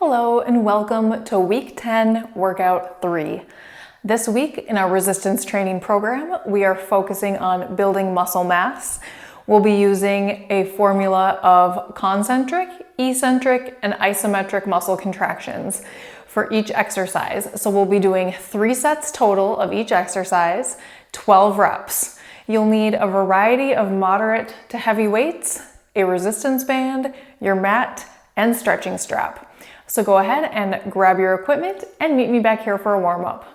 Hello and welcome to week 10, workout 3. This week in our resistance training program, we are focusing on building muscle mass. We'll be using a formula of concentric, eccentric, and isometric muscle contractions for each exercise. So we'll be doing 3 sets total of each exercise, 12 reps. You'll need a variety of moderate to heavy weights, a resistance band, your mat, and stretching strap. So go ahead and grab your equipment and meet me back here for a warm-up.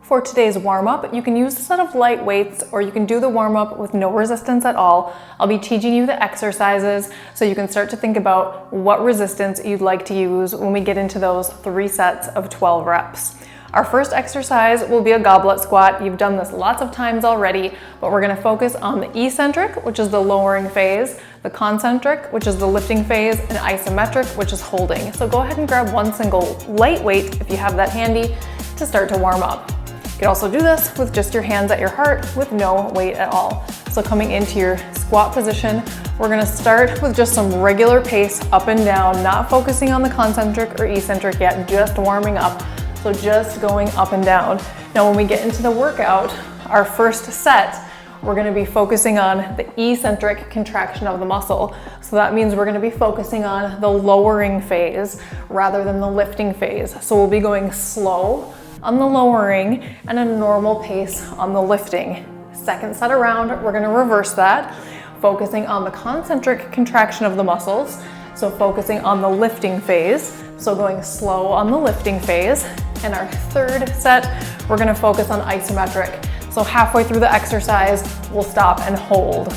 For today's warm-up, you can use a set of light weights or you can do the warm-up with no resistance at all. I'll be teaching you the exercises so you can start to think about what resistance you'd like to use when we get into those 3 sets of 12 reps. Our first exercise will be a goblet squat. You've done this lots of times already, but we're gonna focus on the eccentric, which is the lowering phase, the concentric, which is the lifting phase, and isometric, which is holding. So go ahead and grab one single light weight if you have that handy to start to warm up. You can also do this with just your hands at your heart with no weight at all. So coming into your squat position, we're gonna start with just some regular pace up and down, not focusing on the concentric or eccentric yet, just warming up. So just going up and down. Now when we get into the workout, our first set, we're gonna be focusing on the eccentric contraction of the muscle. So that means we're gonna be focusing on the lowering phase rather than the lifting phase. So we'll be going slow on the lowering and a normal pace on the lifting. Second set around, we're gonna reverse that, focusing on the concentric contraction of the muscles. So focusing on the lifting phase, so going slow on the lifting phase. And our third set, we're gonna focus on isometric. So halfway through the exercise, we'll stop and hold.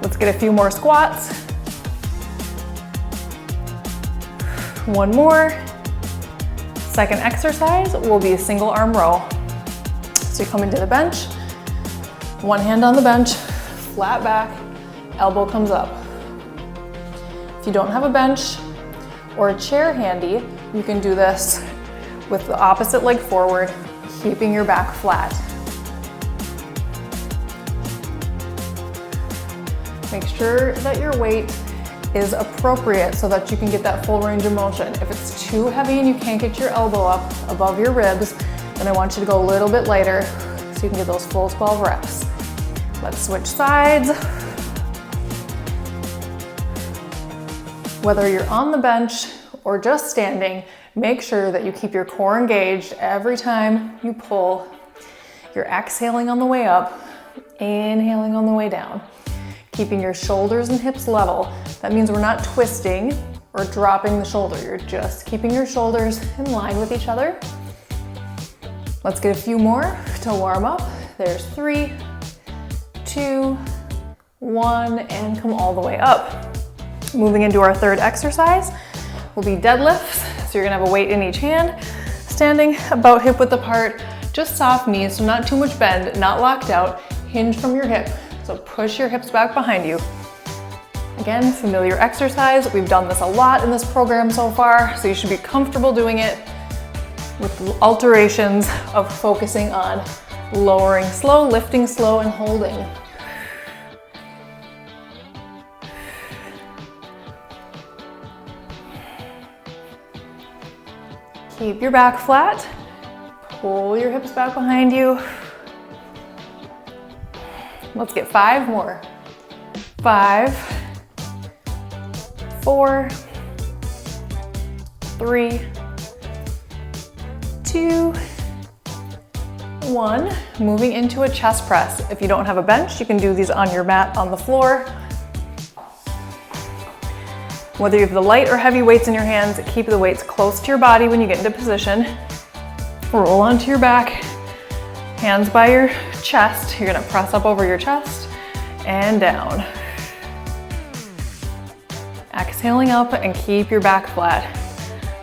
Let's get a few more squats. One more. Second exercise will be a single arm row. So you come into the bench, one hand on the bench, flat back, elbow comes up. If you don't have a bench or a chair handy, you can do this with the opposite leg forward, keeping your back flat. Make sure that your weight is appropriate so that you can get that full range of motion. If it's too heavy and you can't get your elbow up above your ribs, then I want you to go a little bit lighter so you can get those full 12 reps. Let's switch sides. Whether you're on the bench or just standing, make sure that you keep your core engaged every time you pull. You're exhaling on the way up, inhaling on the way down. Keeping your shoulders and hips level. That means we're not twisting or dropping the shoulder. You're just keeping your shoulders in line with each other. Let's get a few more to warm up. There's 3, 2, 1, and come all the way up. Moving into our third exercise will be deadlifts. So you're gonna have a weight in each hand, standing about hip width apart, just soft knees, so not too much bend, not locked out, hinge from your hip. So push your hips back behind you. Again, familiar exercise. We've done this a lot in this program so far, so you should be comfortable doing it with alterations of focusing on lowering slow, lifting slow, and holding. Keep your back flat. Pull your hips back behind you. Let's get 5 more. 5, 4, 3, 2, 1. Moving into a chest press. If you don't have a bench, you can do these on your mat on the floor. Whether you have the light or heavy weights in your hands, keep the weights close to your body when you get into position. Roll onto your back, hands by your chest. You're gonna press up over your chest and down. Exhaling up and keep your back flat.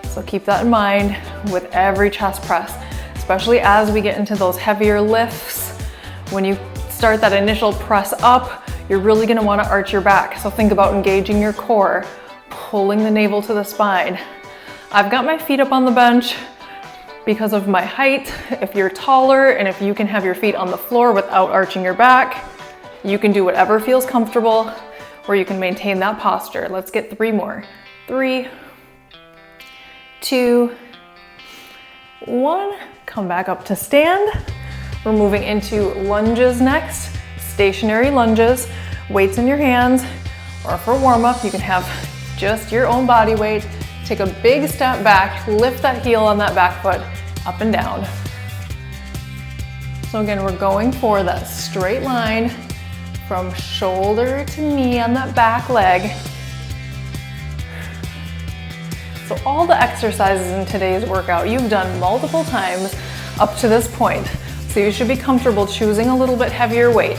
So keep that in mind with every chest press, especially as we get into those heavier lifts. When you start that initial press up, you're really gonna wanna arch your back. So think about engaging your core, pulling the navel to the spine. I've got my feet up on the bench because of my height. If you're taller and if you can have your feet on the floor without arching your back, you can do whatever feels comfortable where you can maintain that posture. Let's get 3 more. 3, 2, 1. Come back up to stand. We're moving into lunges next. Stationary lunges, weights in your hands, or for warm up, you can have just your own body weight. Take a big step back, lift that heel on that back foot, up and down. So again, we're going for that straight line from shoulder to knee on that back leg. So all the exercises in today's workout, you've done multiple times up to this point. So you should be comfortable choosing a little bit heavier weight.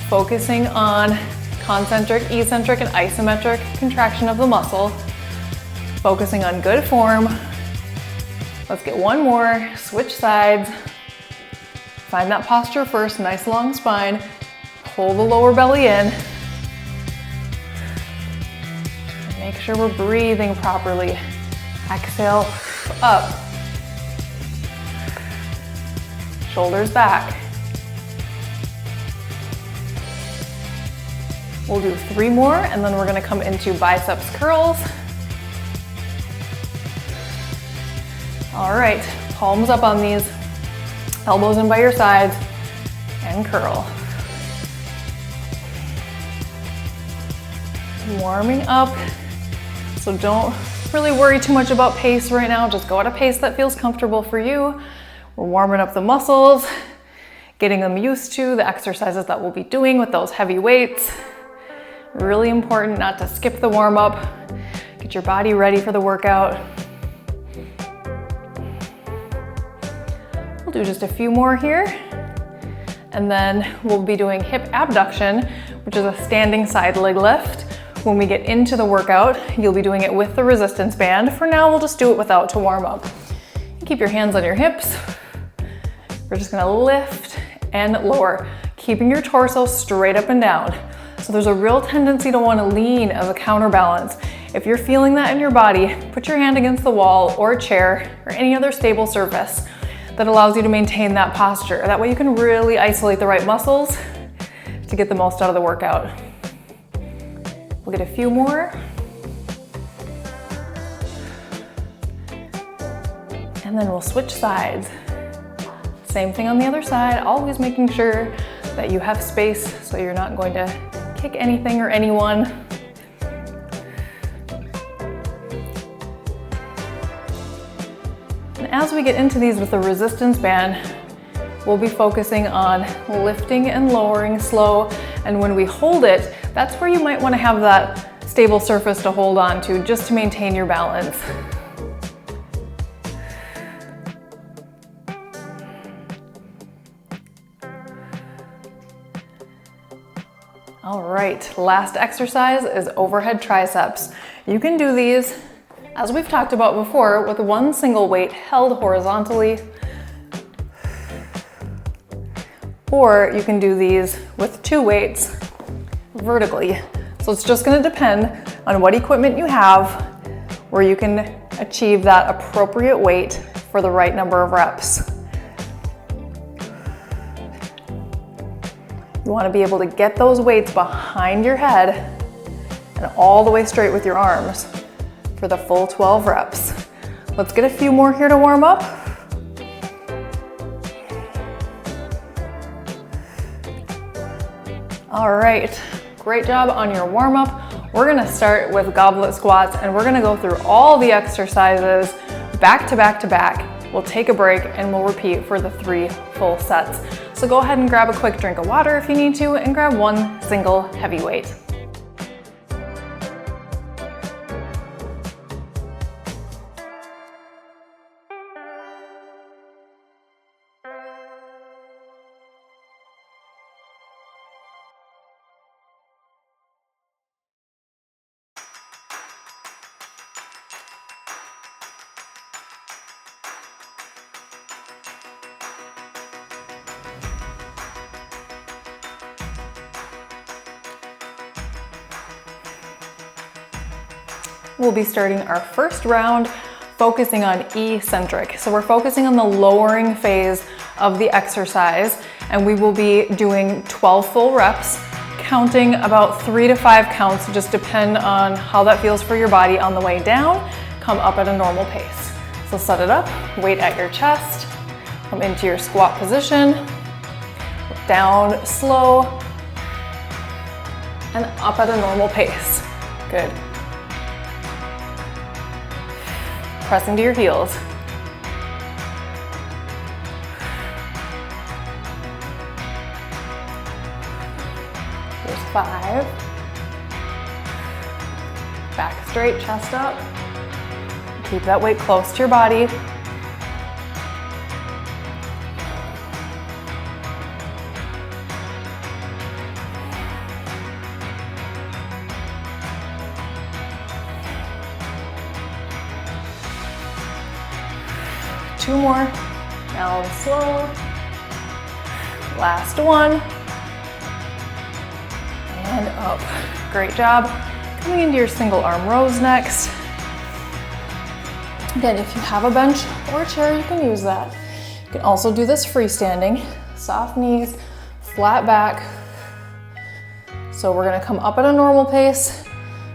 Focusing on concentric, eccentric, and isometric contraction of the muscle. Focusing on good form. Let's get 1 more, switch sides. Find that posture first, nice long spine. Pull the lower belly in. Make sure we're breathing properly. Exhale, up. Shoulders back. We'll do 3 more and then we're gonna come into biceps curls. All right, palms up on these, elbows in by your sides, and curl. Warming up, so don't really worry too much about pace right now, just go at a pace that feels comfortable for you. We're warming up the muscles, getting them used to the exercises that we'll be doing with those heavy weights. Really important not to skip the warm up. Get your body ready for the workout. We'll do just a few more here. And then we'll be doing hip abduction, which is a standing side leg lift. When we get into the workout, you'll be doing it with the resistance band. For now, we'll just do it without to warm up. Keep your hands on your hips. We're just gonna lift and lower, keeping your torso straight up and down. So there's a real tendency to want to lean as a counterbalance. If you're feeling that in your body, put your hand against the wall or a chair or any other stable surface that allows you to maintain that posture. That way you can really isolate the right muscles to get the most out of the workout. We'll get a few more. And then we'll switch sides. Same thing on the other side, always making sure that you have space so you're not going to kick anything or anyone. And as we get into these with the resistance band, we'll be focusing on lifting and lowering slow. And when we hold it, that's where you might want to have that stable surface to hold on to just to maintain your balance. All right, last exercise is overhead triceps. You can do these, as we've talked about before, with 1 single weight held horizontally, or you can do these with 2 weights vertically. So it's just gonna depend on what equipment you have, where you can achieve that appropriate weight for the right number of reps. You want to be able to get those weights behind your head and all the way straight with your arms for the full 12 reps. Let's get a few more here to warm up. All right, great job on your warm up. We're gonna start with goblet squats and we're gonna go through all the exercises back to back to back. We'll take a break and we'll repeat for the 3 full sets. So go ahead and grab a quick drink of water if you need to and grab 1 single heavy weight. We'll be starting our first round focusing on eccentric. So we're focusing on the lowering phase of the exercise, and we will be doing 12 full reps, counting about 3 to 5 counts, just depend on how that feels for your body on the way down. Come up at a normal pace. So set it up, weight at your chest, come into your squat position, down slow, and up at a normal pace. Good. Pressing to your heels. Here's 5. Back straight, chest up. Keep that weight close to your body. Two more, down slow. Last one. And up. Great job. Coming into your single arm rows next. Again, if you have a bench or a chair, you can use that. You can also do this freestanding. Soft knees, flat back. So we're gonna come up at a normal pace.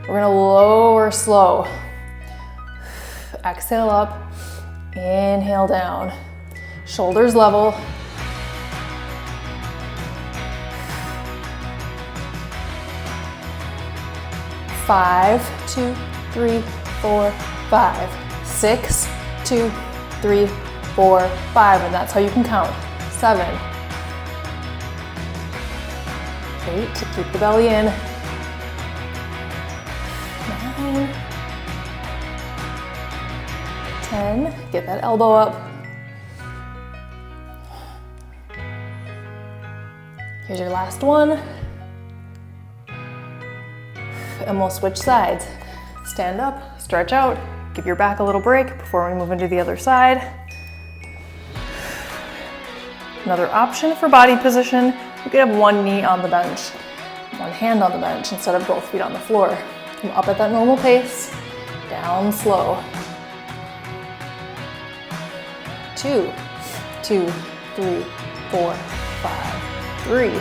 We're gonna lower slow. Exhale up. Inhale down, shoulders level. Five, 2, 3, 4, 5, 6, 2, 3, 4, 5, and that's how you can count. 7, 8 to keep the belly in. 9, 10, get that elbow up. Here's your last one. And we'll switch sides. Stand up, stretch out, give your back a little break before we move into the other side. Another option for body position, you could have one knee on the bench, one hand on the bench instead of both feet on the floor. Come up at that normal pace, down slow. 2, 2, 3, 4, 5, 3.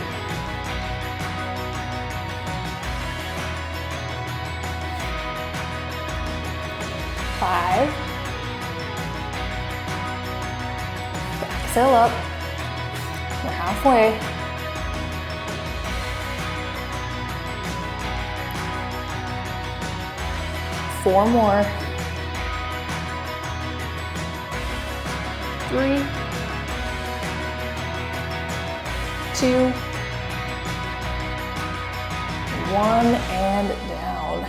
5. Exhale up. We're halfway. 4 more. 3, 2, 1, and down.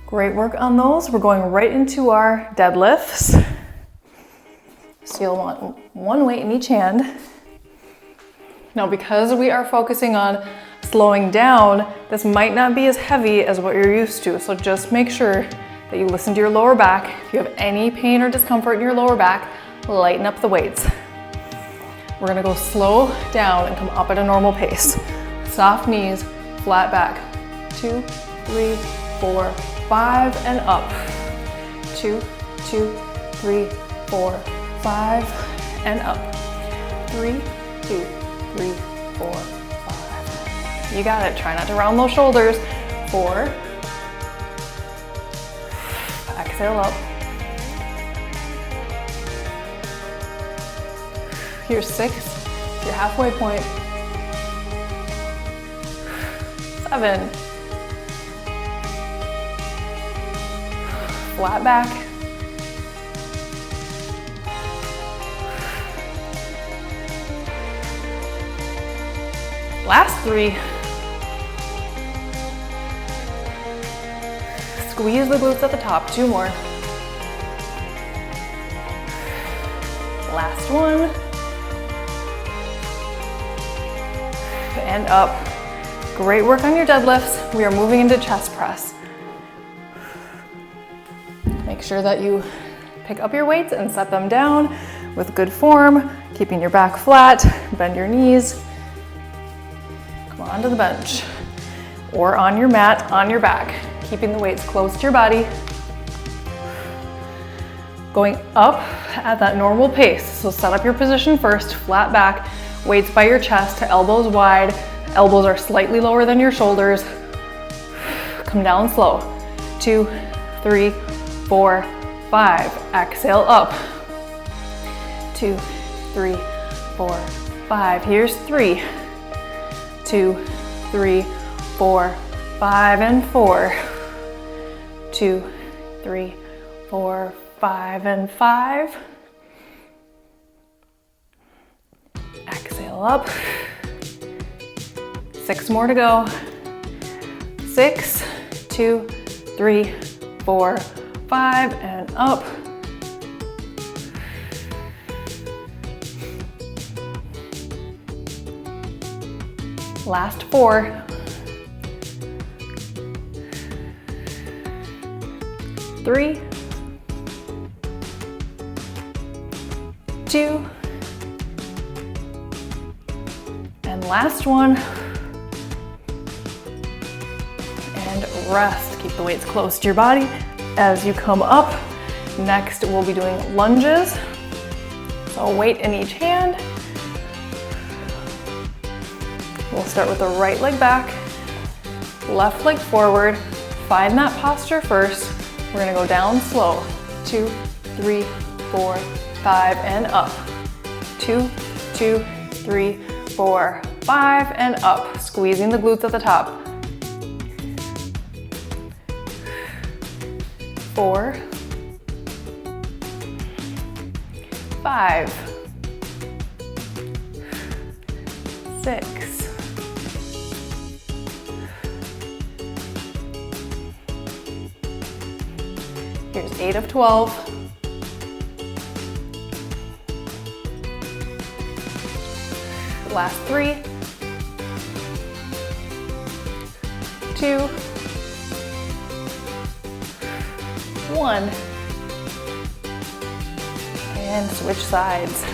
Great work on those. We're going right into our deadlifts. So you'll want one weight in each hand. Now, because we are focusing on slowing down, this might not be as heavy as what you're used to. So just make sure that you listen to your lower back. If you have any pain or discomfort in your lower back, lighten up the weights. We're gonna go slow down and come up at a normal pace. Soft knees, flat back. 2, 3, 4, 5, and up. 2, 2, 3, 4, 5, and up. 3, 2, 3, 4, 5. You got it. Try not to round those shoulders. 4. Exhale up. Here's 6, your halfway point. 7. Flat back. 3. Squeeze the glutes at the top. 2 more. Last one. And up. Great work on your deadlifts. We are moving into chest press. Make sure that you pick up your weights and set them down with good form, keeping your back flat, bend your knees. Come on to the bench or on your mat, on your back. keeping the weights close to your body. Going up at that normal pace. So set up your position first, flat back, weights by your chest, elbows wide. Elbows are slightly lower than your shoulders. Come down slow. 2, 3, 4, 5. Exhale up. 2, 3, 4, 5. Here's 3, 2, 3, 4, 5, and 4. 2, 3, 4, 5, and 5. Exhale up. 6 more to go. 6, 2, 3, 4, 5, and up. Last 4. 3, 2, and last one. And rest. Keep the weights close to your body as you come up. Next, we'll be doing lunges. So weight in each hand. We'll start with the right leg back, left leg forward. Find that posture first. We're gonna go down slow. 2, 3, 4, 5, and up. 2, 2, 3, 4, 5, and up. Squeezing the glutes at the top. 4, 5, 6, 8 of 12. Last 3, 2, 1. And switch sides.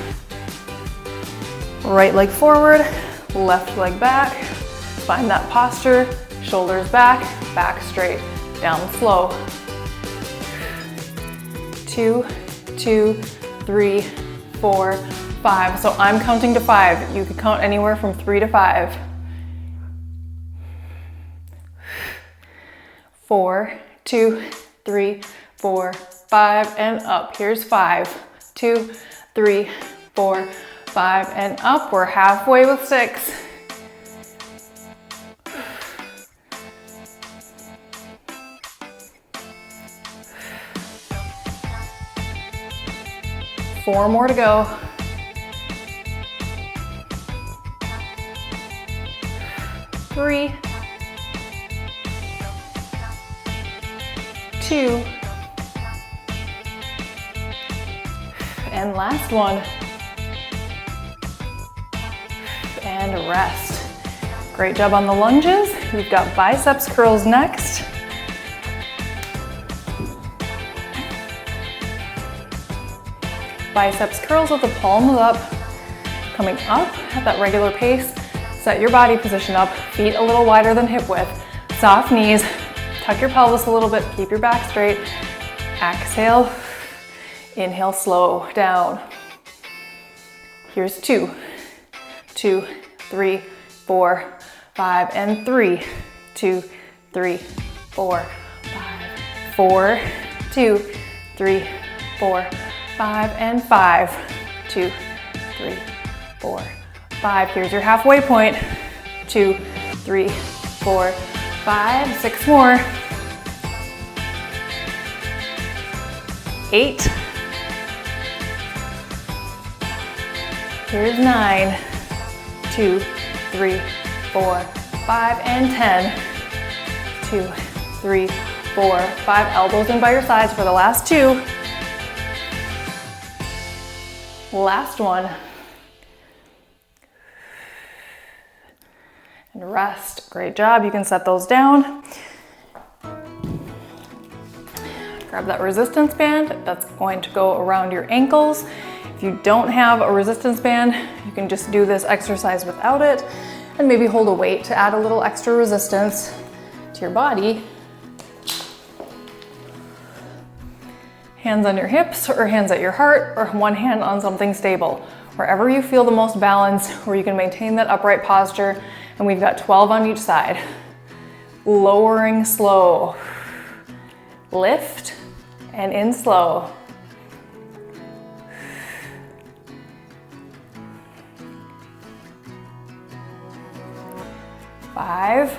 Right leg forward, left leg back. Find that posture, shoulders back, back straight, down slow. 2, 2, 3, 4, 5. So I'm counting to 5. You can count anywhere from 3 to 5. 4, 2, 3, 4, 5, and up. Here's 5, 2, 3, 4, 5, and up. We're halfway with 6. Four more to go. 3, 2, and last one. And rest. Great job on the lunges. We've got biceps curls next. Biceps curls with the palms up, coming up at that regular pace. Set your body position up, feet a little wider than hip width. Soft knees, tuck your pelvis a little bit, keep your back straight. Exhale, inhale, slow down. Here's 2, 2, 3, 4, 5, and 3, 2, 3, 4, 5, 4, 2, 3, 4, 5, and 5, 2, 3, 4, 5. Here's your halfway point. 2, 3, 4, 5. 6 more. 8. Here's 9. 2, 3, 4, 5, and 10. 2, 3, 4, 5. Elbows in by your sides for the last 2. Last one. And rest. Great job. You can set those down. Grab that resistance band. That's going to go around your ankles. If you don't have a resistance band, you can just do this exercise without it and maybe hold a weight to add a little extra resistance to your body. Hands on your hips or hands at your heart or one hand on something stable. Wherever you feel the most balance, where you can maintain that upright posture. And we've got 12 on each side. Lowering slow. Lift and in slow. Five,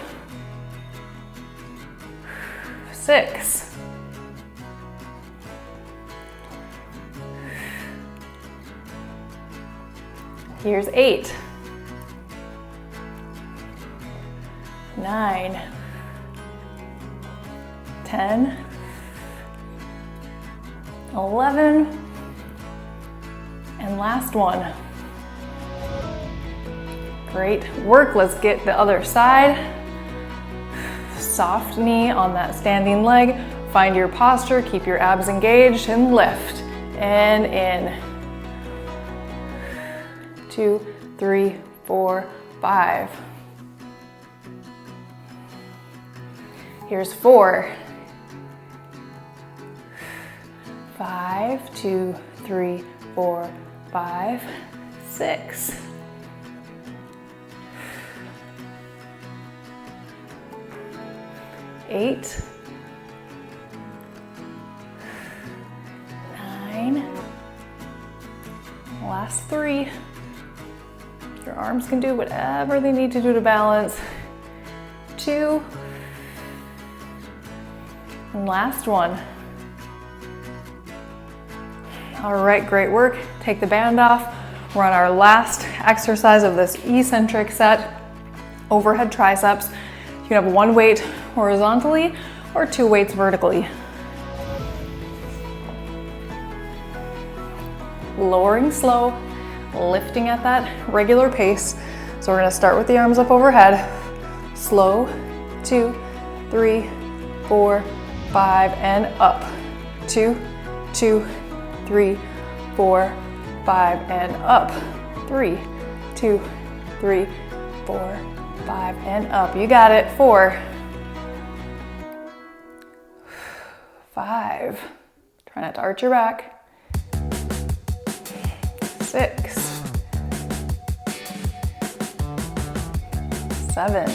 6, 8, 9, 10, 11, and last one. Great work. Let's get the other side. Soft knee on that standing leg. Find your posture, keep your abs engaged, and lift. And in. 2, 3, 4, 5. Here's 4. 5, 2, 3, 4, 5, 6. 8, 9, last 3. Your arms can do whatever they need to do to balance. 2, and last one. All right, great work. Take the band off. We're on our last exercise of this eccentric set, overhead triceps. You can have one weight horizontally or 2 weights vertically. Lowering slow, lifting at that regular pace. So we're gonna start with the arms up overhead. Slow, 2, 3, 4, 5, and up. 2, 2, 3, 4, 5, and up. 3, 2, 3, 4, 5, and up. You got it. 4, 5. Try not to arch your back. 6, 7,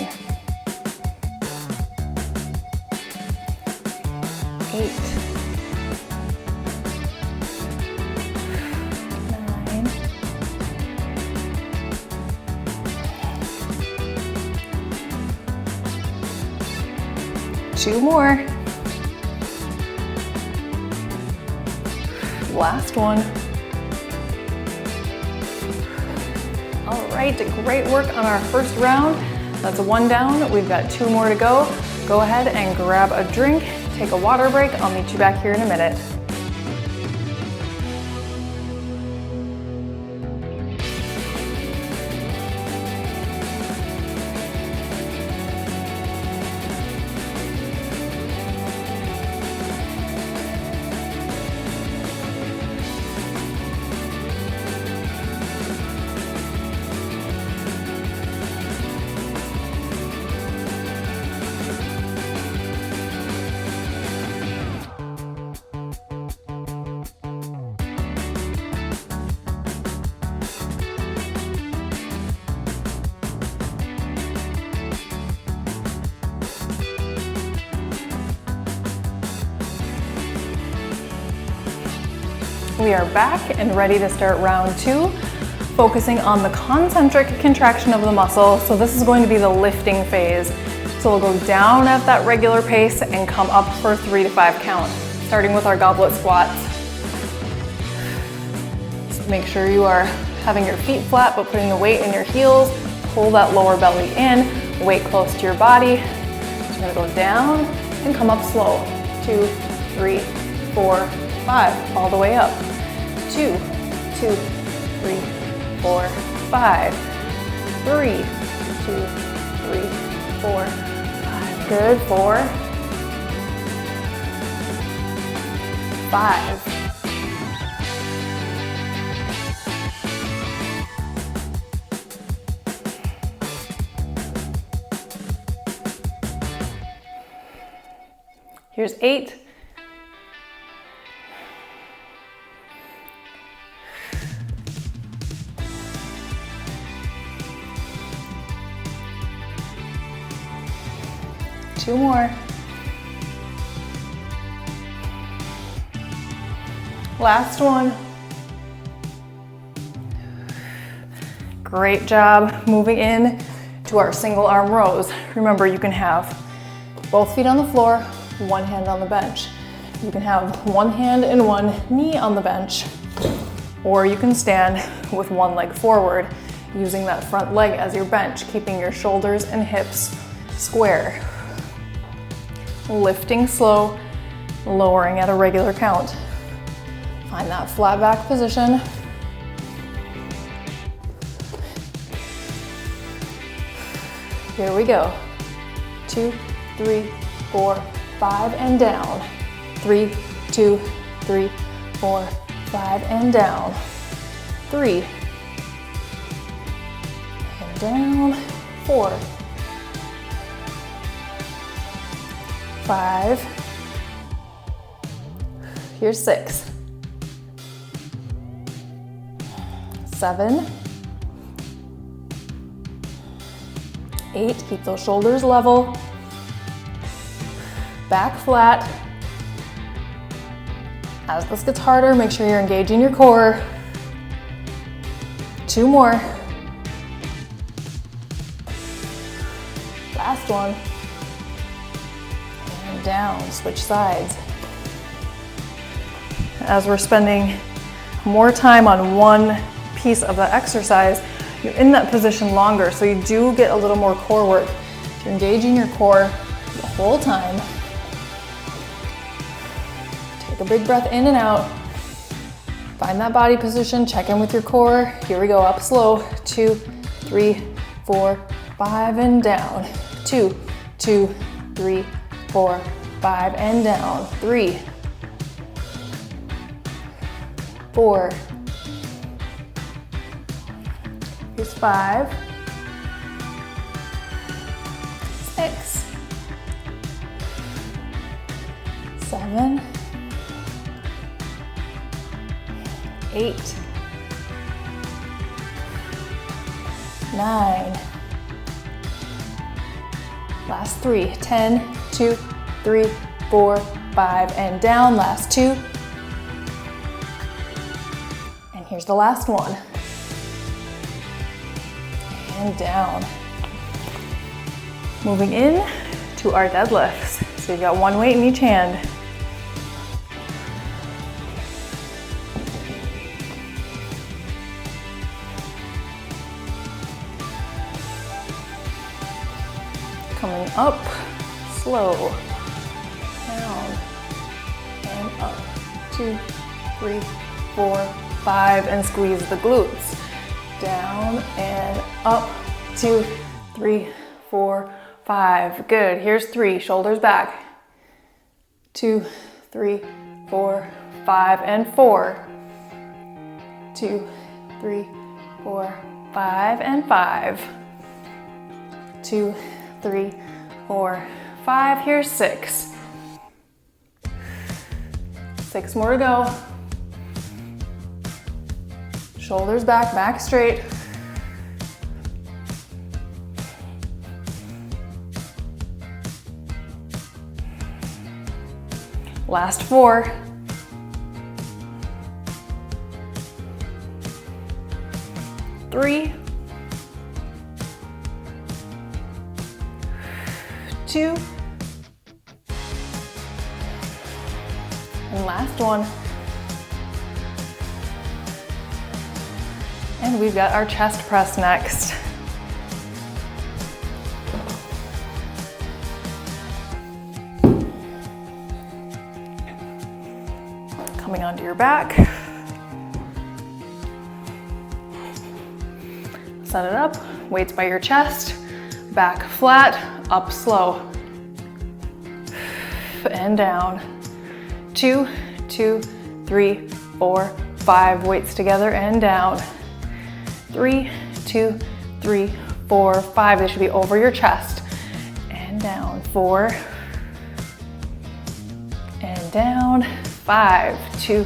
8, 9, 2 more. Last one. All right, great work on our first round. That's 1 down. We've got 2 more to go. Go ahead and grab a drink, take a water break. I'll meet you back here in a minute. We are back and ready to start round 2, focusing on the concentric contraction of the muscle. So this is going to be the lifting phase. So we'll go down at that regular pace and come up for a 3 to 5 count, starting with our goblet squats. Just make sure you are having your feet flat, but putting the weight in your heels. Pull that lower belly in, weight close to your body. Just gonna go down and come up slow. 2, 3, 4, 5, all the way up. 2, 2, 3, 4, 5. 3, 2, 3, 4, 5. Good. 4, 5. Here's 8. 2 more. Last one. Great job. Moving in to our single arm rows. Remember, you can have both feet on the floor, one hand on the bench. You can have one hand and one knee on the bench, or you can stand with one leg forward, using that front leg as your bench, keeping your shoulders and hips square. Lifting slow, lowering at a regular count. Find that flat back position. Here we go. 2, 3, 4, 5, and down. 3, 2, 3, 4, 5, and down. 3, and down. 4, 5. Here's 6, 7, 8. Keep those shoulders level. Back flat. As this gets harder, make sure you're engaging your core. 2 more. Last one. And down, switch sides. As we're spending more time on one piece of the exercise, you're in that position longer, so you do get a little more core work. You're engaging your core the whole time. Take a big breath in and out. Find that body position, check in with your core. Here we go, up slow. 2, 3, 4, 5, and down. 2, 2, 3, 4, 5, and down. 3, 4. Here's 5, 6, 7, 8, 9. Last 3. 10, 2, 3, 4, 5, and down. Last 2. And here's the last one. And down. Moving in to our deadlifts. So you've got one weight in each hand. Coming up, slow, down, and up. 2, 3, 4, 5, and squeeze the glutes. Down and up. 2, 3, 4, 5. Good. Here's 3. Shoulders back. 2, 3, 4, 5, and 4. 2, 3, 4, 5, and 5. 2, 3, 4, 5. Here's 6. 6 more to go. Shoulders back, back straight. Last 4. 3, 2, and last one. And we've got our chest press next. Coming onto your back. Set it up, weights by your chest, back flat, up slow. And down. 2, 2, 3, 4, 5, weights together and down. 3, 2, 3, 4, 5. They should be over your chest. And down. 4. And down. 5, 2,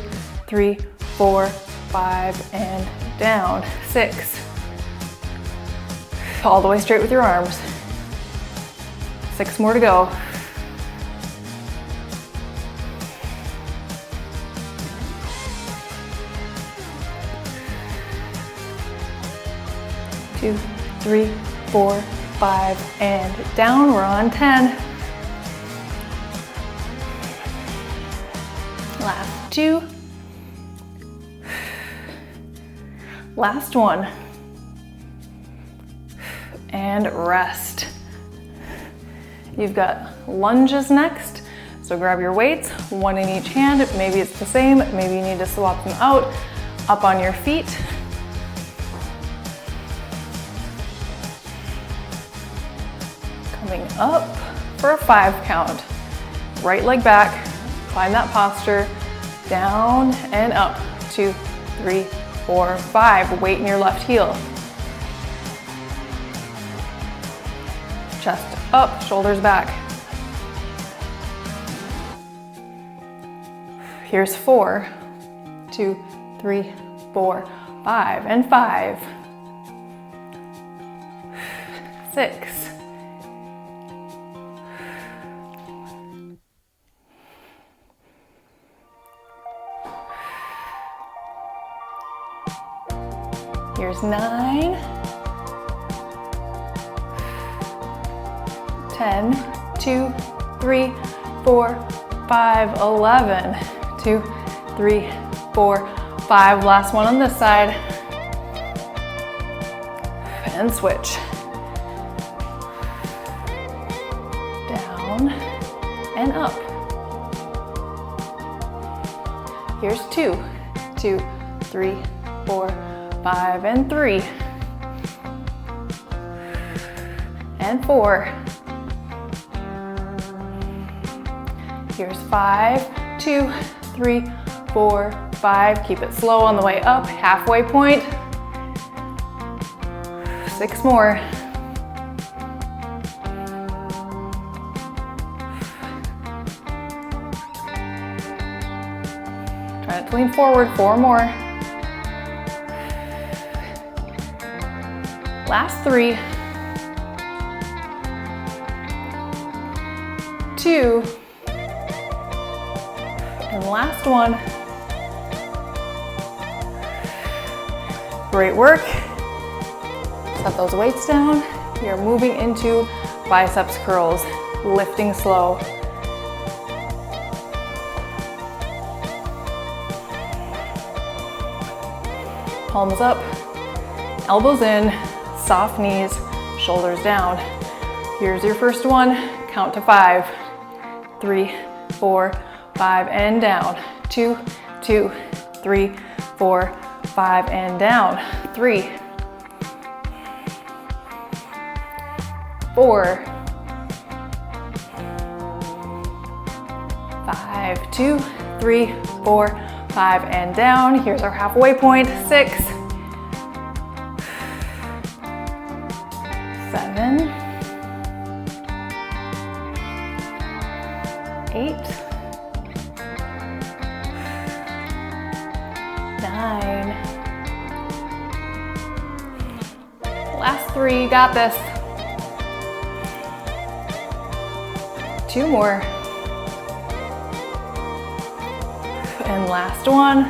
3, 4, 5, and down. 6. All the way straight with your arms. 6 more to go. 2, 3, 4, 5, and down. We're on 10. Last 2. Last 1. And rest. You've got lunges next. So grab your weights, 1 in each hand. Maybe it's the same, maybe you need to swap them out. Up on your feet. Coming up for a 5 count. Right leg back, find that posture, down and up. 2, 3, 4, 5. Weight in your left heel. Chest up, shoulders back. Here's 4, 2, 3, 4, 5, and 5, 6, here's 9, 10, 2, 3, 4, 5, 11, 2, 3, 4, 5. Last one on this side. And switch. Down and up. Here's 2, 2, 3, 4, 5, and 3. And 4. Here's 5, 2, 3, 4, 5. Keep it slow on the way up, halfway point. 6 more. Try to lean forward, 4 more. Last 3. 2. And last one. Great work. Set those weights down. You're moving into biceps curls, lifting slow. Palms up, elbows in, soft knees, shoulders down. Here's your first one. Count to 5. 3, 4, 5, and down. 2, 2, 3, 4, 5, and down. 3, 4, 5, 2, 3, 4, 5, and down. Here's our halfway point. 6, 7, 8, 9. Last 3, you got this. 2 more. And last one.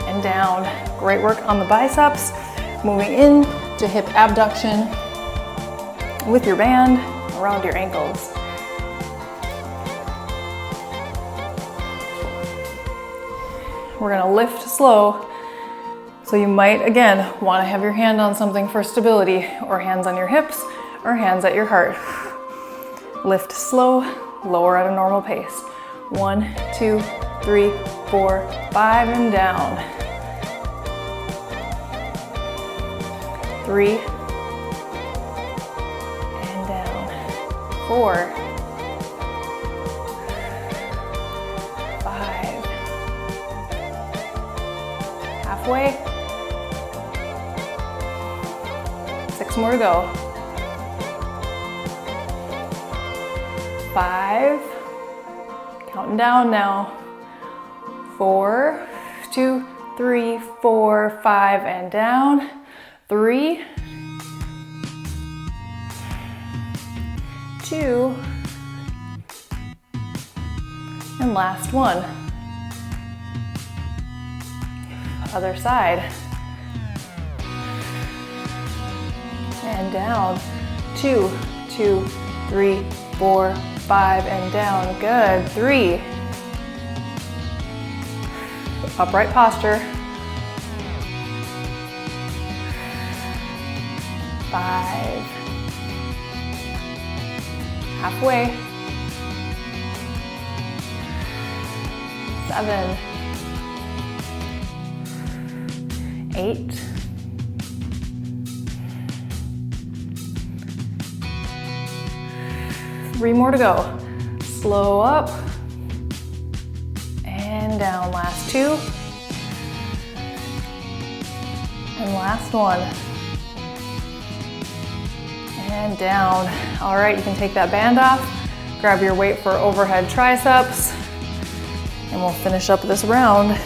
And down. Great work on the biceps. Moving in to hip abduction with your band around your ankles. We're gonna lift slow. So you might, again, want to have your hand on something for stability, or hands on your hips, or hands at your heart. Lift slow, lower at a normal pace. 1, 2, 3, 4, 5, and down. 3, and down. 4, 5. Halfway. 6 more to go. 5. Counting down now. 4, 2, 3, 4, 5, and down. 3, 2, and last one. Other side. And down. 2, 2, 3, 4, 5, and down. Good. 3. Upright posture. 5. Halfway. 7. 8. 3 more to go. Slow up and down. Last 2. And last 1. And down. All right, you can take that band off. Grab your weight for overhead triceps. And we'll finish up this round.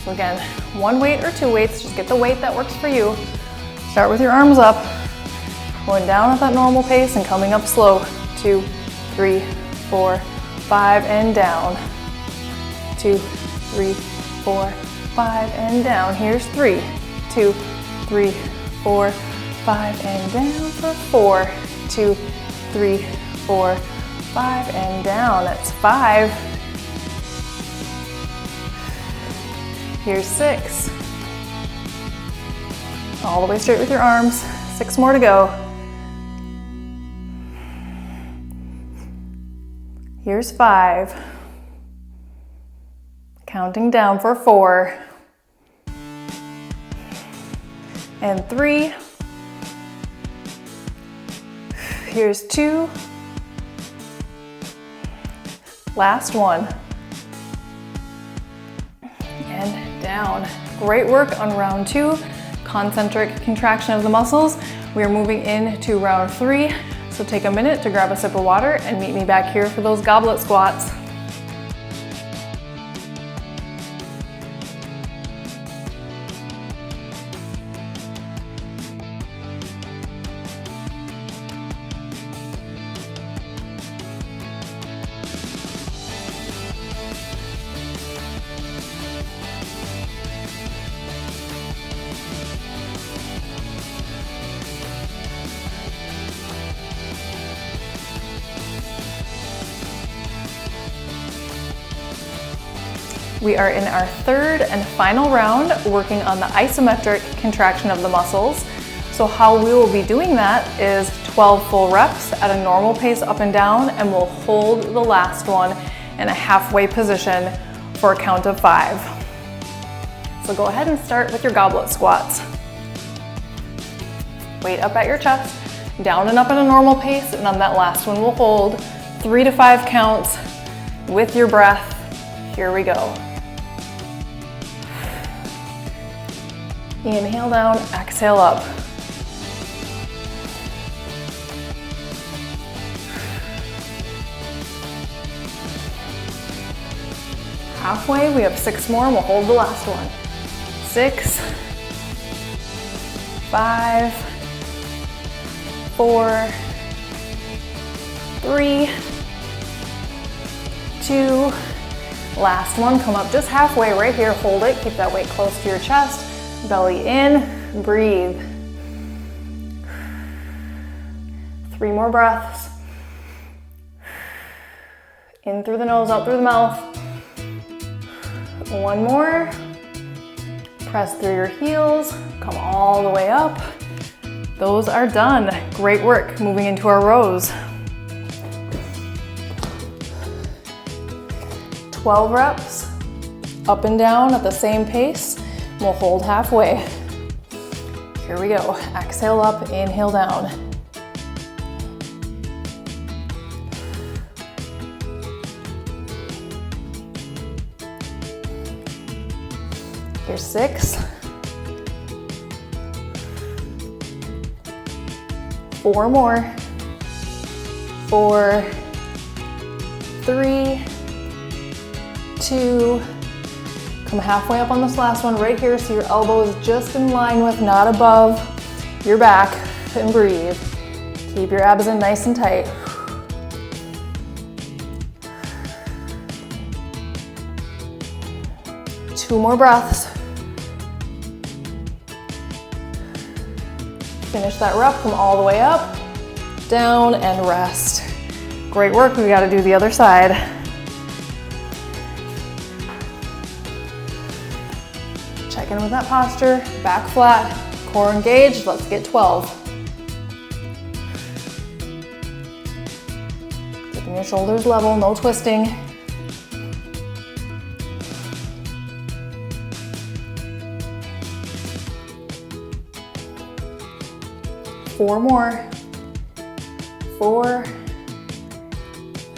So again, 1 weight or 2 weights, just get the weight that works for you. Start with your arms up, going down at that normal pace and coming up slow. 2, 3, 4, 5, and down. 2, 3, 4, 5, and down. Here's 3, 2, 3, 4, 5, and down for 4, 2, 3, 4, 5, and down. That's 5. Here's 6. All the way straight with your arms. 6 more to go. Here's 5. Counting down for 4. And 3. Here's 2. Last 1. And down. Great work on round 2. Concentric contraction of the muscles. We are moving into round 3. So take a minute to grab a sip of water and meet me back here for those goblet squats. We are in our 3rd and final round, working on the isometric contraction of the muscles. So how we will be doing that is 12 full reps at a normal pace up and down, and we'll hold the last one in a halfway position for a count of 5. So go ahead and start with your goblet squats. Weight up at your chest, down and up at a normal pace, and on that last one we'll hold 3 to 5 counts with your breath. Here we go. Inhale down, exhale up. Halfway, we have 6 more and we'll hold the last one. 6, 5, 4, 3, 2, last one. Come up just halfway right here, hold it, keep that weight close to your chest. Belly in, breathe. 3 more breaths. In through the nose, out through the mouth. 1 more. Press through your heels, come all the way up. Those are done. Great work. Moving into our rows. 12 reps, up and down at the same pace. We'll hold halfway. Here we go. Exhale up, inhale down. Here's 6. 4 more. 4, 3, 2, come halfway up on this last one right here so your elbow is just in line with, not above your back, and breathe. Keep your abs in nice and tight. 2 more breaths. Finish that rep, come all the way up, down, and rest. Great work, we gotta do the other side. Check in with that posture, back flat, core engaged, let's get 12. Keeping your shoulders level, no twisting. Four more. 4,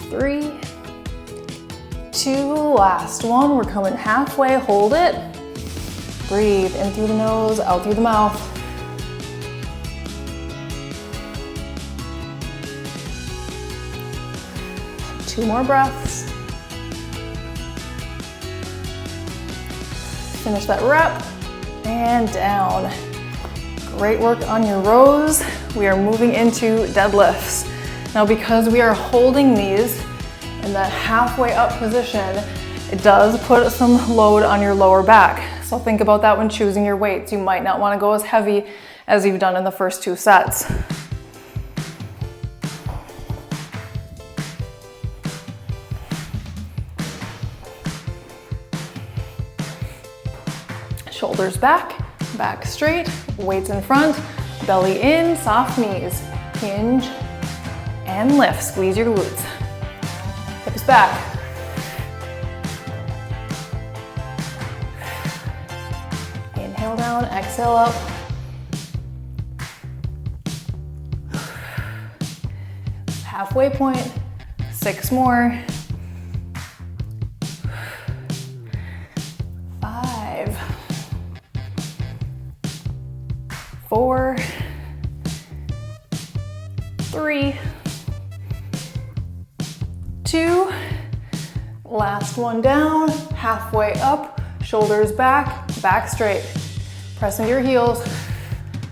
3, 2, last one. We're coming halfway, hold it. Breathe in through the nose, out through the mouth. Two more breaths. Finish that rep and down. Great work on your rows. We are moving into deadlifts. Now, because we are holding these in that halfway up position, it does put some load on your lower back. So think about that when choosing your weights. You might not want to go as heavy as you've done in the first 2 sets. Shoulders back, back straight, weights in front, belly in, soft knees, hinge and lift. Squeeze your glutes. Hips back. Inhale down, exhale up. Halfway point, 6 more. 5, 4, 3, 2, last one down, halfway up, shoulders back, back straight. Press into your heels,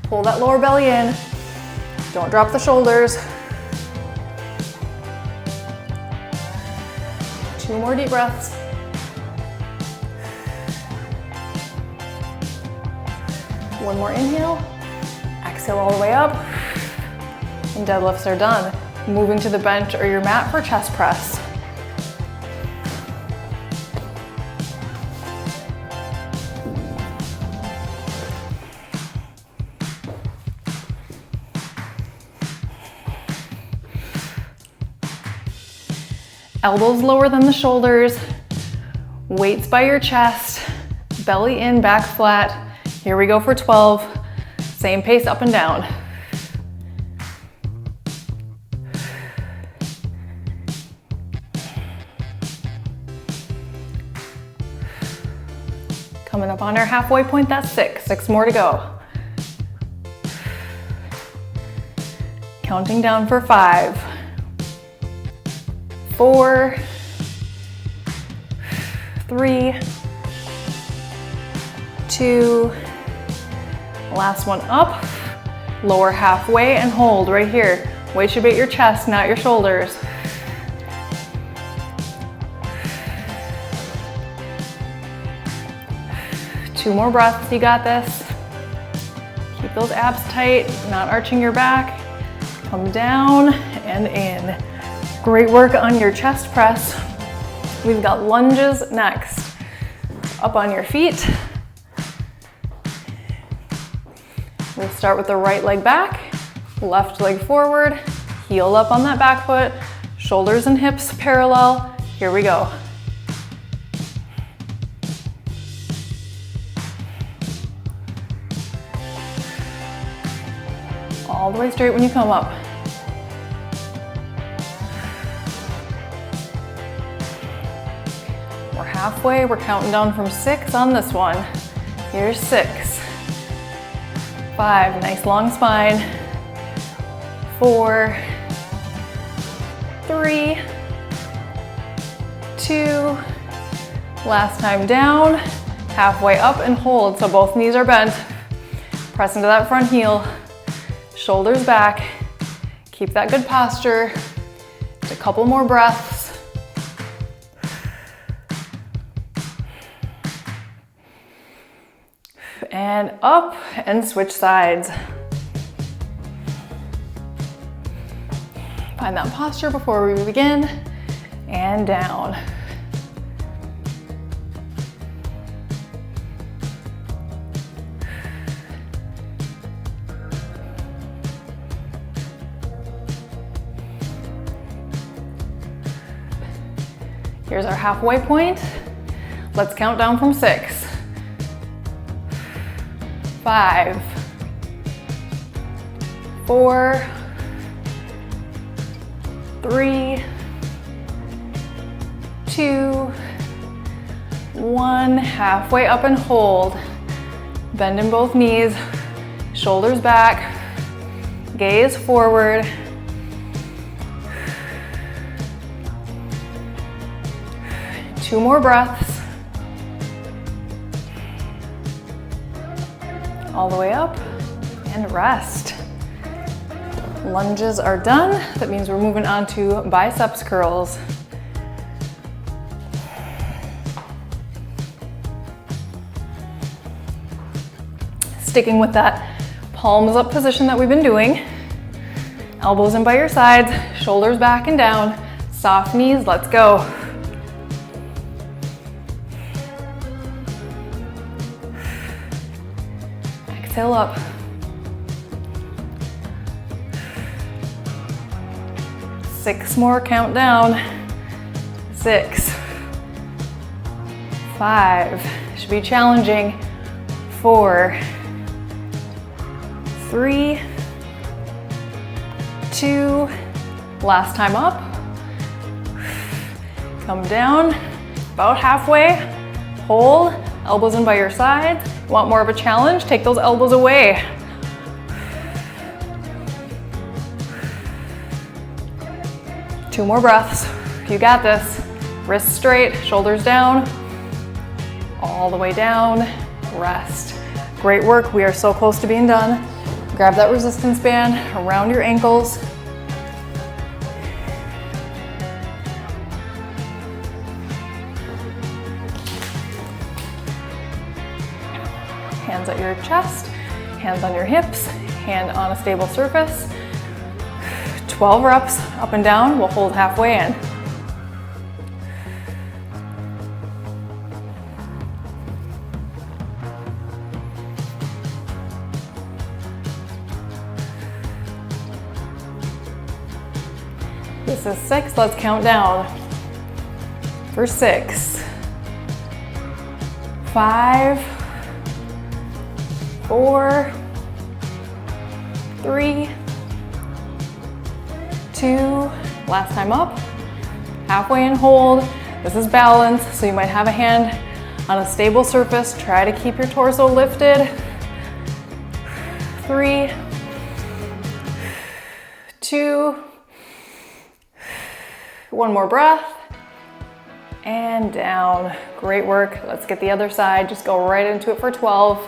pull that lower belly in, don't drop the shoulders. 2 more deep breaths. One more inhale, exhale all the way up, and deadlifts are done. Moving to the bench or your mat for chest press. Elbows lower than the shoulders, weights by your chest, belly in, back flat. Here we go for 12. Same pace up and down. Coming up on our halfway point, that's 6. 6 more to go. Counting down for 5, 4, 3, 2, last one up, lower halfway and hold right here. Weight should be at your chest, not your shoulders. Two more breaths, you got this. Keep those abs tight, not arching your back. Come down and in. Great work on your chest press. We've got lunges next. Up on your feet. We'll start with the right leg back, left leg forward, heel up on that back foot, shoulders and hips parallel. Here we go. All the way straight when you come up. We're halfway, we're counting down from 6 on this one. Here's 6. 5, nice long spine. 4, 3, 2, last time down, halfway up and hold. So both knees are bent. Press into that front heel. Shoulders back, keep that good posture. Just a couple more breaths. and up, and switch sides. Find that posture before we begin, and down. Here's our halfway point. Let's count down from 6. 5, 4, 3, 2, 1. Halfway up and hold. Bend in both knees, shoulders back, gaze forward. Two more breaths. All the way up and rest. Lunges are done. That means we're moving on to biceps curls. Sticking with that palms up position that we've been doing. Elbows in by your sides, shoulders back and down. Soft knees, let's go. Exhale up. 6 more, count down. 6, 5, should be challenging. 4, 3, 2, last time up. Come down, about halfway. Hold, elbows in by your sides. Want more of a challenge? Take those elbows away. Two more breaths. You got this. Wrists straight, shoulders down, all the way down, rest. Great work. We are so close to being done. Grab that resistance band around your ankles. Hands at your chest, hands on your hips, hand on a stable surface. 12 reps up and down. We'll hold halfway in. This is 6. Let's count down. For 6, 5, 4, 3, 2, last time up, halfway and hold. This is balance, so you might have a hand on a stable surface. Try to keep your torso lifted. 3, 2, 1 more breath, and down. Great work. Let's get the other side. Just go right into it for 12.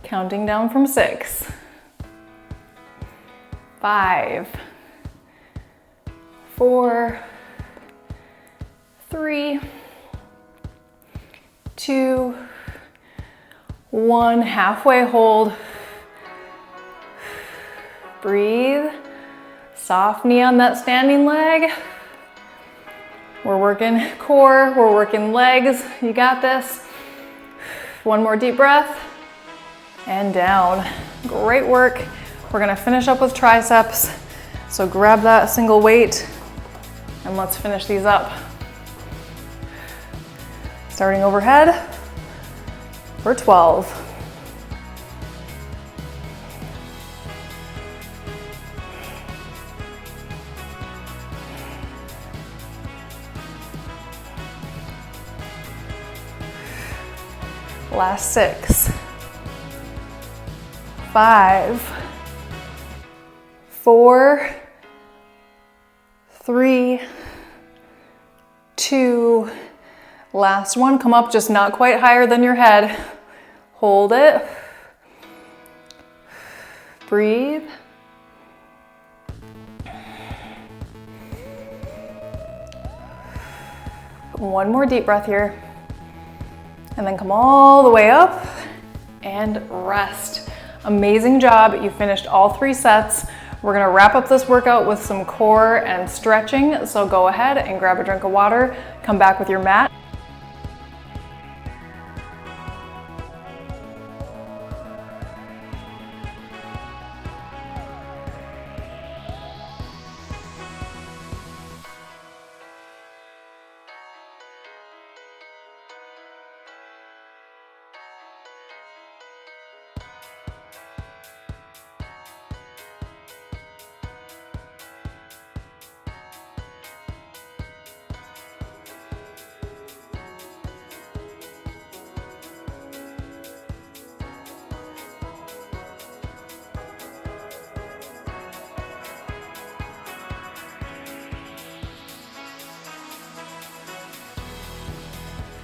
Counting down from 6, 5, 4, 3, 2, 1, halfway hold. Breathe. Soft knee on that standing leg. We're working core, we're working legs. You got this. One more deep breath. And down. Great work. We're gonna finish up with triceps. So grab that single weight and let's finish these up. Starting overhead for 12. Last 6. 5, 4, 3, 2, last one. Come up just not quite higher than your head. Hold it. Breathe. One more deep breath here. And then come all the way up and rest. Amazing job. You finished all 3 sets. We're gonna wrap up this workout with some core and stretching. So go ahead and grab a drink of water, come back with your mat.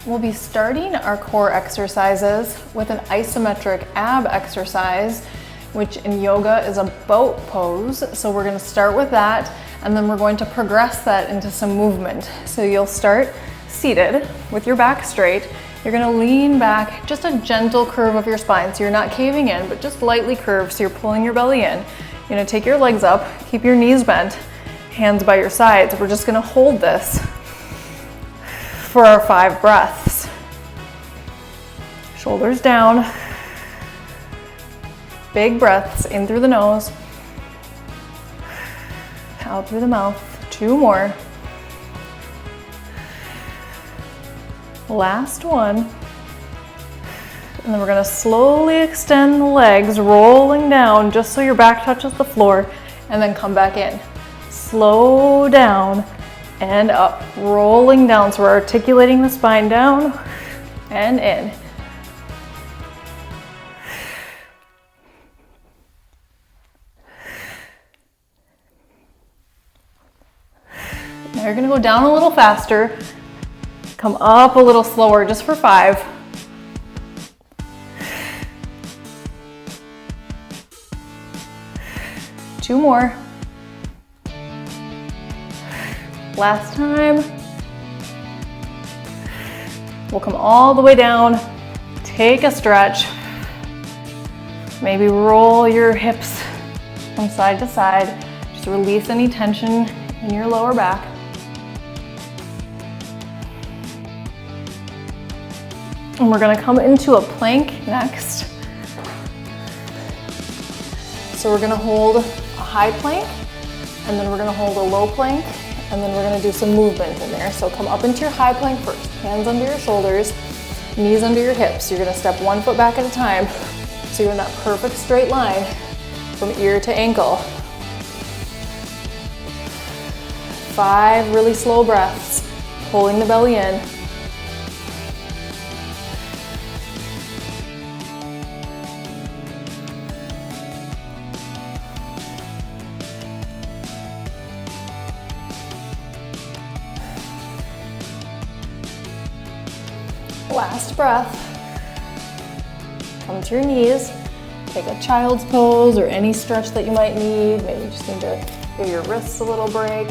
We'll be starting our core exercises with an isometric ab exercise, which in yoga is a boat pose. So we're gonna start with that, and then we're going to progress that into some movement. So you'll start seated with your back straight. You're gonna lean back, just a gentle curve of your spine. So you're not caving in, but just lightly curved. So you're pulling your belly in. You're gonna take your legs up, keep your knees bent, hands by your sides. We're just gonna hold this for our 5 breaths. Shoulders down. Big breaths in through the nose, out through the mouth. 2 more. Last one. And then we're gonna slowly extend the legs, rolling down just so your back touches the floor, and then come back in. Slow down and up, rolling down. So we're articulating the spine down and in. Now you're gonna go down a little faster, come up a little slower just for 5. Two more. Last time. We'll come all the way down, take a stretch, maybe roll your hips from side to side, just release any tension in your lower back. And we're gonna come into a plank next. So we're gonna hold a high plank, and then we're gonna hold a low plank, and then we're gonna do some movement in there. So come up into your high plank first. Hands under your shoulders, knees under your hips. You're gonna step 1 foot back at a time. So you're in that perfect straight line from ear to ankle. 5 really slow breaths, pulling the belly in. Last breath. Come to your knees. Take a child's pose or any stretch that you might need. Maybe you just need to give your wrists a little break.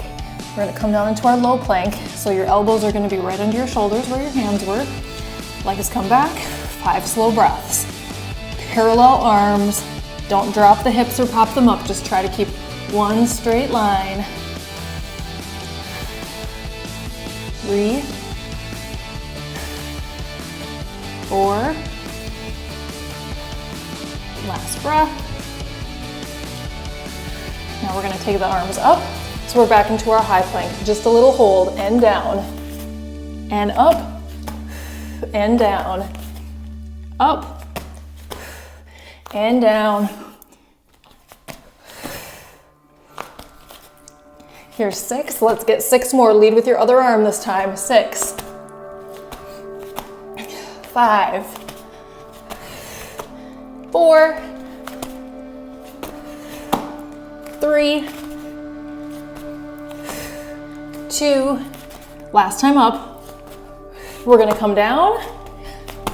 We're gonna come down into our low plank. So your elbows are gonna be right under your shoulders where your hands were. Legs come back. 5 slow breaths. Parallel arms. Don't drop the hips or pop them up. Just try to keep one straight line. 3, 4, last breath. Now we're gonna take the arms up. So we're back into our high plank. Just a little hold and down, and up, and down, up, and down. Here's 6, let's get 6 more. Lead with your other arm this time. 6, 5, 4, 3, 2, last time up. We're gonna come down,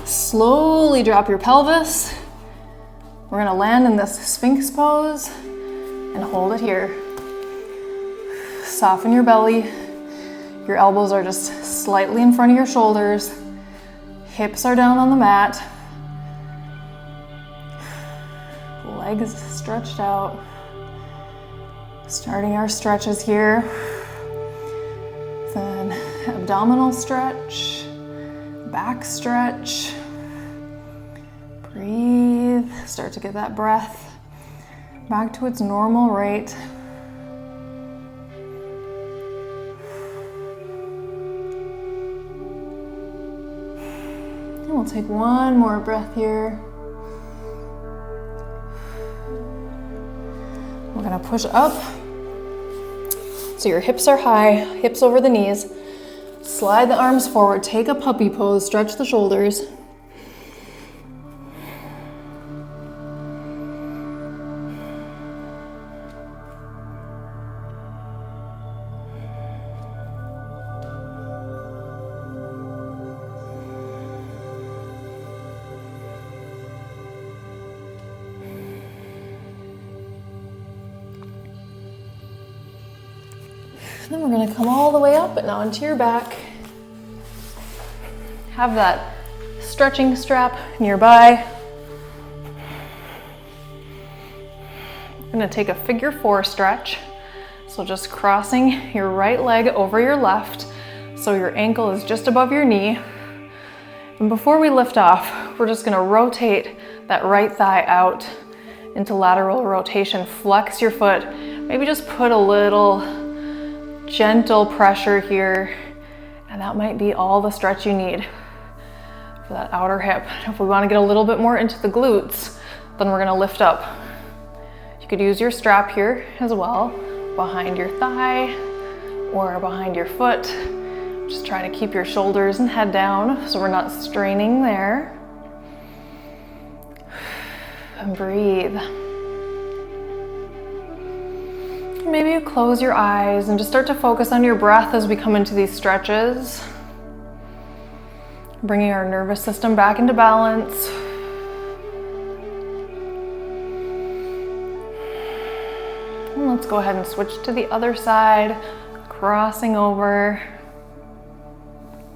slowly drop your pelvis. We're gonna land in this Sphinx pose and hold it here. Soften your belly. Your elbows are just slightly in front of your shoulders. Hips are down on the mat. Legs stretched out. Starting our stretches here. Then abdominal stretch, back stretch. Breathe. Start to get that breath back to its normal rate. And we'll take one more breath here. We're gonna push up. So your hips are high, hips over the knees. Slide the arms forward, take a puppy pose, stretch the shoulders. Then we're gonna come all the way up and onto your back. Have that stretching strap nearby. I'm gonna take a figure 4 stretch. So just crossing your right leg over your left so your ankle is just above your knee. And before we lift off, we're just gonna rotate that right thigh out into lateral rotation. Flex your foot. Maybe just put a little gentle pressure here, and that might be all the stretch you need for that outer hip. If we want to get a little bit more into the glutes, then we're going to lift up. You could use your strap here as well, behind your thigh or behind your foot. Just try to keep your shoulders and head down so we're not straining there. And breathe. Maybe you close your eyes and just start to focus on your breath as we come into these stretches. Bringing our nervous system back into balance. And let's go ahead and switch to the other side, crossing over,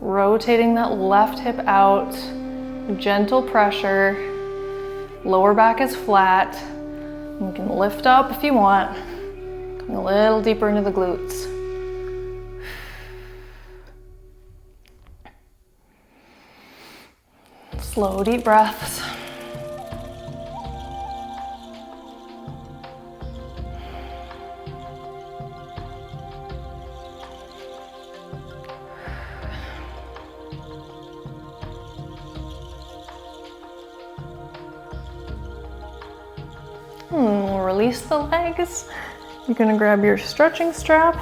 rotating that left hip out, gentle pressure, lower back is flat. You can lift up if you want. A little deeper into the glutes. Slow, deep breaths. We'll release the legs. You're gonna grab your stretching strap,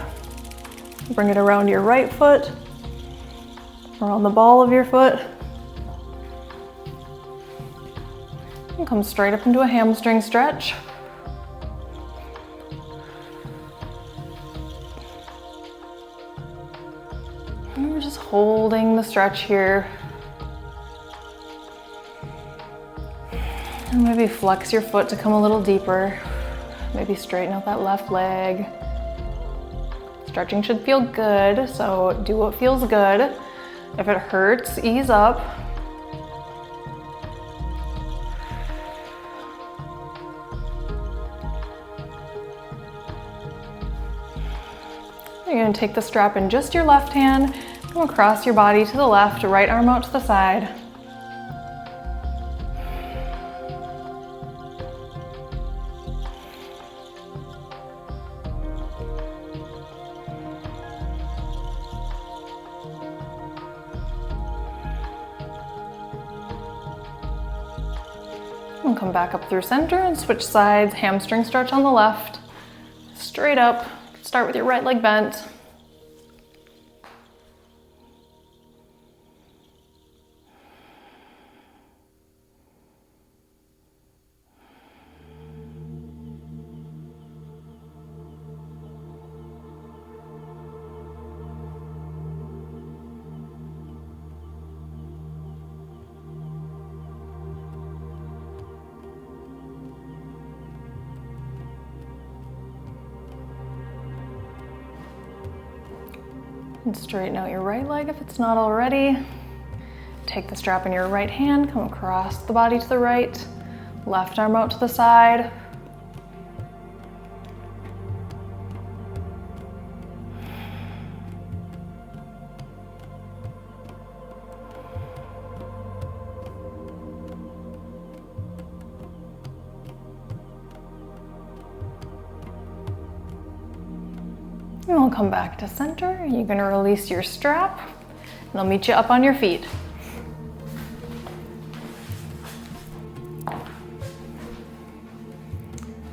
bring it around your right foot, around the ball of your foot, and come straight up into a hamstring stretch. And we're just holding the stretch here. And maybe flex your foot to come a little deeper. Maybe straighten out that left leg. Stretching should feel good, so do what feels good. If it hurts, ease up. You're going to take the strap in just your left hand, come across your body to the left, right arm out to the side. And come back up through center and switch sides. Hamstring stretch on the left. Straight up. Start with your right leg bent. And straighten out your right leg if it's not already. Take the strap in your right hand, come across the body to the right, left arm out to the side. And we'll come back to center. You're gonna release your strap, and I'll meet you up on your feet.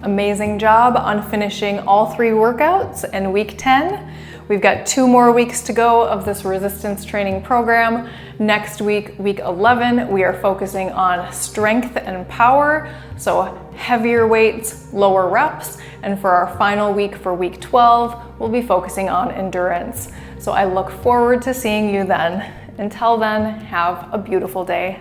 Amazing job on finishing all 3 workouts in week 10. We've got 2 more weeks to go of this resistance training program. Next week, week 11, we are focusing on strength and power, so heavier weights, lower reps. And for our final week, for week 12, we'll be focusing on endurance. So I look forward to seeing you then. Until then, have a beautiful day.